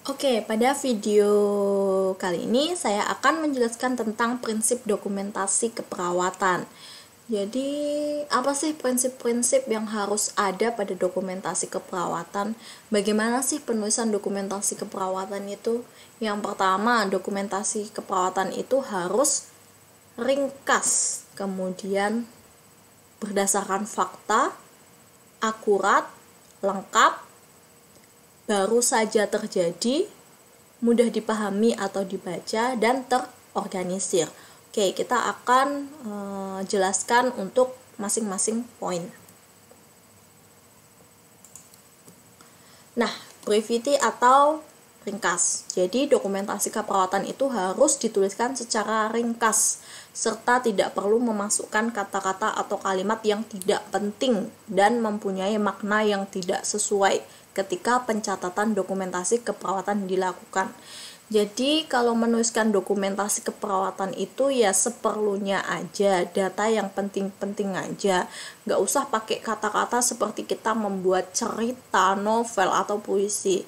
Oke, pada video kali ini saya akan menjelaskan tentang prinsip dokumentasi keperawatan. Jadi, apa sih prinsip-prinsip yang harus ada pada dokumentasi keperawatan? Bagaimana sih penulisan dokumentasi keperawatan itu? Yang pertama, dokumentasi keperawatan itu harus ringkas, kemudian berdasarkan fakta, akurat, lengkap, baru saja terjadi, mudah dipahami atau dibaca, dan terorganisir. Oke, kita akan jelaskan untuk masing-masing poin. Nah, brevity atau ringkas. Jadi, dokumentasi keperawatan itu harus dituliskan secara ringkas, serta tidak perlu memasukkan kata-kata atau kalimat yang tidak penting dan mempunyai makna yang tidak sesuai ketika pencatatan dokumentasi keperawatan dilakukan. Jadi kalau menuliskan dokumentasi keperawatan itu ya seperlunya aja, data yang penting-penting aja, nggak usah pakai kata-kata seperti kita membuat cerita, novel, atau puisi.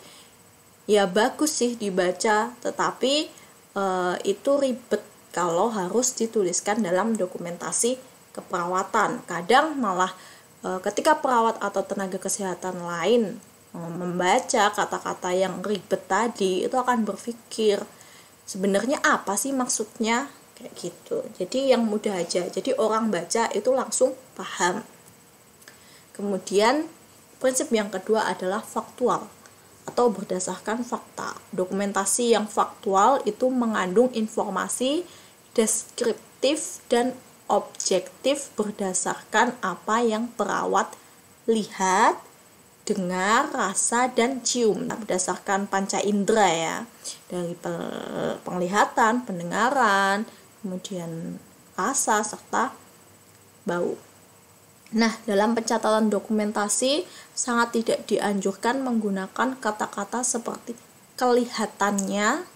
Ya bagus sih dibaca, tetapi itu ribet kalau harus dituliskan dalam dokumentasi keperawatan. Kadang malah ketika perawat atau tenaga kesehatan lain membaca kata-kata yang ribet tadi, itu akan berpikir sebenarnya apa sih maksudnya, kayak gitu. Jadi yang mudah aja, jadi orang baca itu langsung paham. Kemudian prinsip yang kedua adalah faktual atau berdasarkan fakta. Dokumentasi yang faktual itu mengandung informasi deskriptif dan objektif berdasarkan apa yang perawat lihat, dengar, rasa, dan cium. Nah, berdasarkan panca indera ya, dari penglihatan, pendengaran, kemudian rasa, serta bau. Nah, dalam pencatatan dokumentasi sangat tidak dianjurkan menggunakan kata-kata seperti kelihatannya,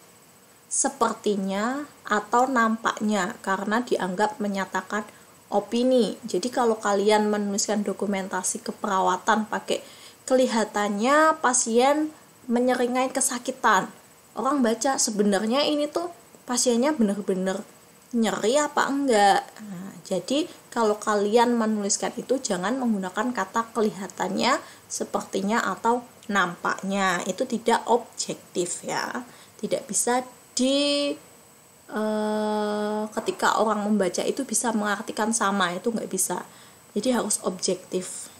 sepertinya, atau nampaknya karena dianggap menyatakan opini. Jadi kalau kalian menuliskan dokumentasi keperawatan pakai kelihatannya pasien menyeringai kesakitan, orang baca sebenarnya ini tuh pasiennya benar-benar nyeri apa enggak. Nah, jadi kalau kalian menuliskan itu jangan menggunakan kata kelihatannya, sepertinya, atau nampaknya. Itu tidak objektif ya, tidak bisa ketika orang membaca itu bisa mengartikan sama, itu nggak bisa. Jadi harus objektif.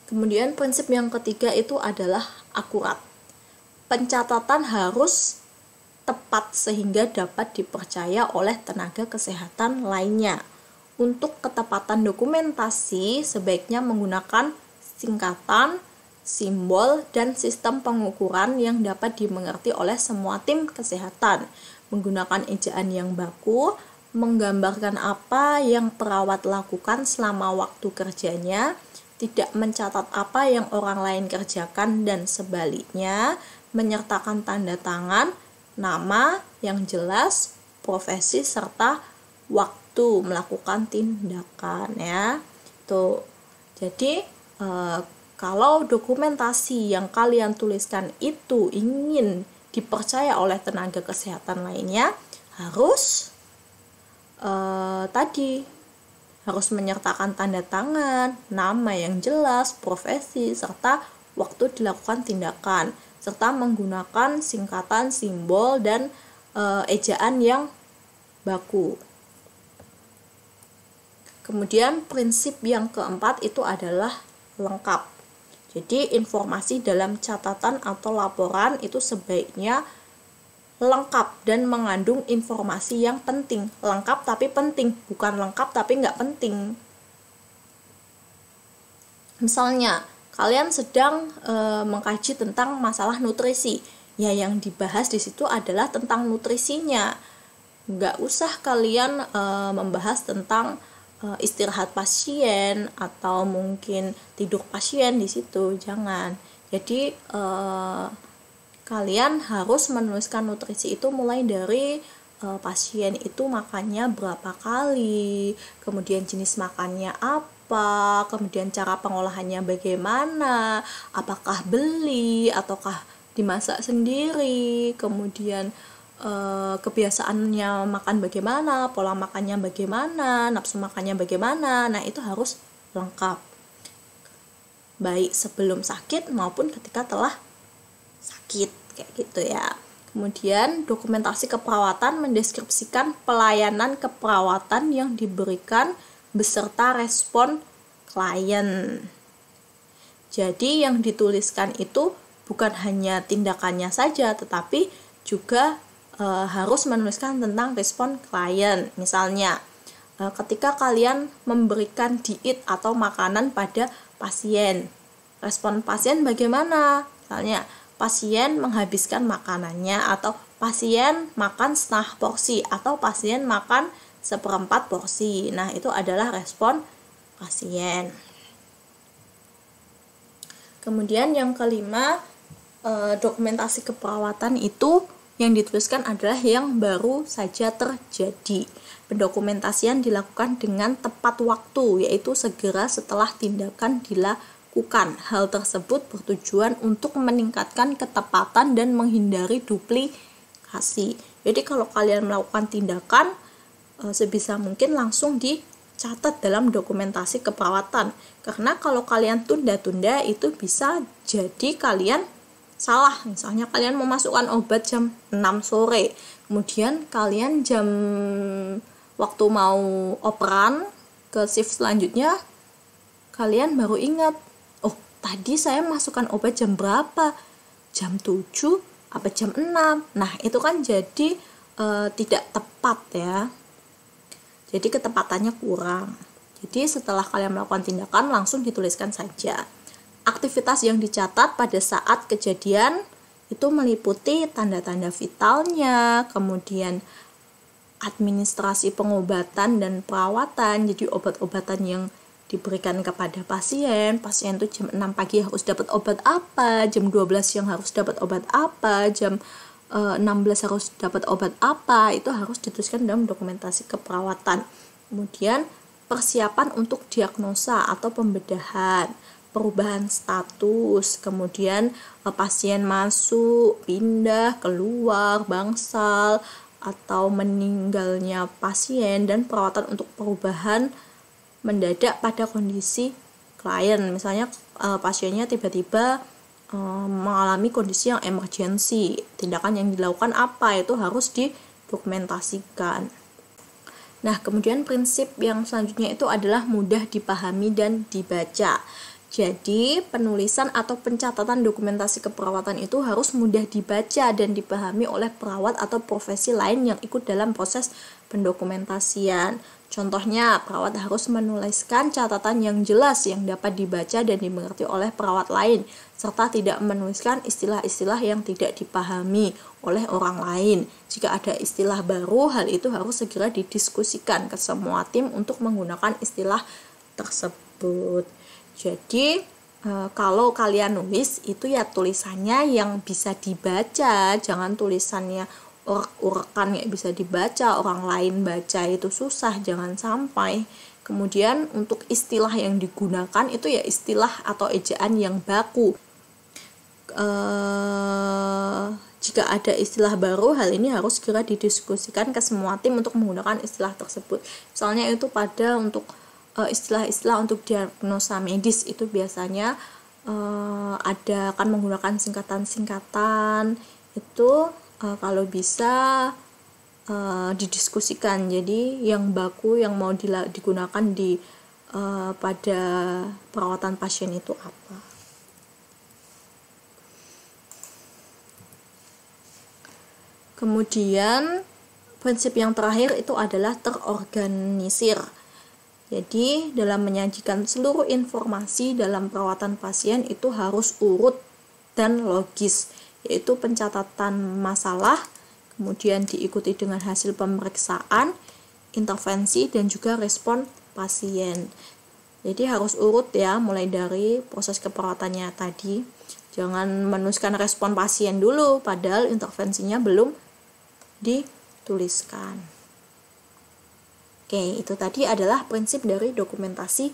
Kemudian prinsip yang ketiga itu adalah akurat. Pencatatan harus tepat sehingga dapat dipercaya oleh tenaga kesehatan lainnya. Untuk ketepatan dokumentasi sebaiknya menggunakan singkatan, simbol, dan sistem pengukuran yang dapat dimengerti oleh semua tim kesehatan. Menggunakan ejaan yang baku, menggambarkan apa yang perawat lakukan selama waktu kerjanya, tidak mencatat apa yang orang lain kerjakan dan sebaliknya, menyertakan tanda tangan, nama yang jelas, profesi, serta waktu melakukan tindakan ya. Tuh. Jadi kalau dokumentasi yang kalian tuliskan itu ingin dipercaya oleh tenaga kesehatan lainnya, harus harus menyertakan tanda tangan, nama yang jelas, profesi, serta waktu dilakukan tindakan, serta menggunakan singkatan, simbol, dan ejaan yang baku. Kemudian prinsip yang keempat itu adalah lengkap. Jadi informasi dalam catatan atau laporan itu sebaiknya lengkap dan mengandung informasi yang penting. Lengkap tapi penting, bukan lengkap tapi nggak penting. Misalnya, kalian sedang mengkaji tentang masalah nutrisi. Ya, yang dibahas di situ adalah tentang nutrisinya. Nggak usah kalian membahas tentang istirahat pasien atau mungkin tidur pasien di situ, jangan. Jadi kalian harus menuliskan nutrisi itu mulai dari pasien itu makannya berapa kali, kemudian jenis makannya apa, kemudian cara pengolahannya bagaimana, apakah beli ataukah dimasak sendiri, kemudian kebiasaannya makan bagaimana, pola makannya bagaimana, nafsu makannya bagaimana. Nah, itu harus lengkap, baik sebelum sakit maupun ketika telah sakit, kayak gitu ya. Kemudian dokumentasi keperawatan mendeskripsikan pelayanan keperawatan yang diberikan beserta respon klien. Jadi yang dituliskan itu bukan hanya tindakannya saja, tetapi juga harus menuliskan tentang respon klien. Misalnya, ketika kalian memberikan diet atau makanan pada pasien, respon pasien bagaimana? Misalnya, pasien menghabiskan makanannya, atau pasien makan setengah porsi, atau pasien makan seperempat porsi. Nah, itu adalah respon pasien. Kemudian yang kelima, dokumentasi keperawatan itu yang dituliskan adalah yang baru saja terjadi. Pendokumentasian dilakukan dengan tepat waktu, yaitu segera setelah tindakan dilakukan. Hal tersebut bertujuan untuk meningkatkan ketepatan dan menghindari duplikasi. Jadi kalau kalian melakukan tindakan, sebisa mungkin langsung dicatat dalam dokumentasi keperawatan. Karena kalau kalian tunda-tunda, itu bisa jadi kalian salah. Misalnya kalian memasukkan obat jam 6 sore, kemudian kalian waktu mau operan ke shift selanjutnya, kalian baru ingat, oh tadi saya masukkan obat jam berapa? Jam 7 apa jam 6? Nah, itu kan jadi tidak tepat ya. Jadi ketepatannya kurang. Jadi setelah kalian melakukan tindakan, langsung dituliskan saja. Aktivitas yang dicatat pada saat kejadian itu meliputi tanda-tanda vitalnya, kemudian administrasi pengobatan dan perawatan, jadi obat-obatan yang diberikan kepada pasien itu jam 6 pagi harus dapat obat apa, jam 12 siang harus dapat obat apa, jam 16 harus dapat obat apa, itu harus dituliskan dalam dokumentasi keperawatan. Kemudian persiapan untuk diagnosa atau pembedahan, perubahan status, kemudian pasien masuk, pindah, keluar, bangsal, atau meninggalnya pasien, dan perawatan untuk perubahan mendadak pada kondisi klien. Misalnya pasiennya tiba-tiba mengalami kondisi yang emergensi, tindakan yang dilakukan apa, itu harus didokumentasikan. Nah, kemudian prinsip yang selanjutnya itu adalah mudah dipahami dan dibaca. Jadi, penulisan atau pencatatan dokumentasi keperawatan itu harus mudah dibaca dan dipahami oleh perawat atau profesi lain yang ikut dalam proses pendokumentasian. Contohnya, perawat harus menuliskan catatan yang jelas yang dapat dibaca dan dimengerti oleh perawat lain, serta tidak menuliskan istilah-istilah yang tidak dipahami oleh orang lain. Jika ada istilah baru, hal itu harus segera didiskusikan ke semua tim untuk menggunakan istilah tersebut. Jadi kalau kalian nulis itu ya tulisannya yang bisa dibaca, jangan tulisannya urek-urekan nggak bisa dibaca, orang lain baca itu susah, jangan sampai. Kemudian untuk istilah yang digunakan itu ya istilah atau ejaan yang baku. Jika ada istilah baru, hal ini harus segera didiskusikan ke semua tim untuk menggunakan istilah tersebut. Misalnya itu untuk istilah-istilah untuk diagnosa medis itu biasanya akan menggunakan singkatan-singkatan itu kalau bisa didiskusikan. Jadi yang baku yang mau digunakan pada perawatan pasien itu apa. Kemudian prinsip yang terakhir itu adalah terorganisir. Jadi dalam menyajikan seluruh informasi dalam perawatan pasien itu harus urut dan logis, yaitu pencatatan masalah, kemudian diikuti dengan hasil pemeriksaan, intervensi, dan juga respon pasien. Jadi harus urut ya, mulai dari proses keperawatannya tadi. Jangan menuliskan respon pasien dulu, padahal intervensinya belum dituliskan. Oke, itu tadi adalah prinsip dari dokumentasi